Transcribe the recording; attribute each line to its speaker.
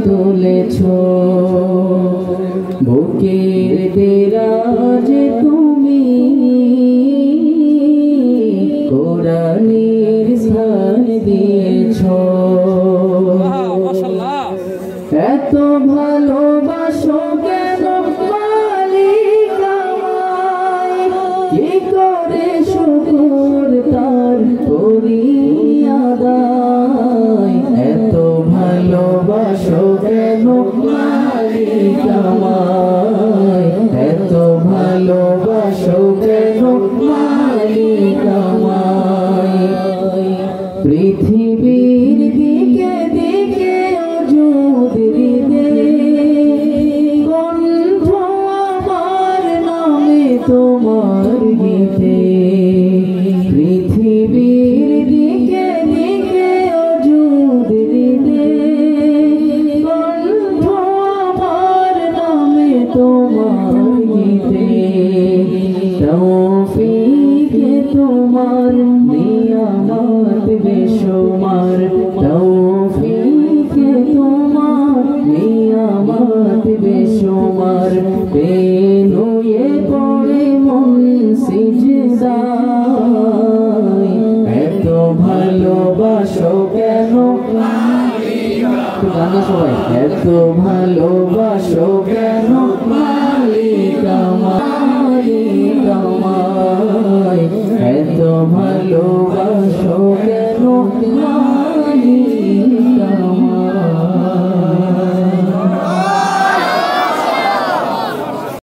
Speaker 1: তুলেছ বুকের দেরাজ তুমি কোরআনের স্থান দিয়েছ এত ভালোবাসো কেন মালিক আমায় কি করে শুকর তার করি আদায় এত ভালোবাসো কেন মালিক আমায় এত ভালোবাসো কেন মালিক আমায় পৃথিবীর দিকে দিকে ওজুদ দিতে কণ্ঠ আমার নামে তোমার গীতে পৃথিবীর দিকে দিকে ওজুদ দিতে কণ্ঠ আমার নামে তোমার গীতে তৌফিকে তোমার নিয়ামত বেশুমার তৌফিকে তোমার নিয়ামত বেশুমার বেনুয়ে পড়ে মন সিজদায় এত ভালোবাসো কেন গানা সবাই এত ভালোবাসো কেন মালিক আমায় এত ভালো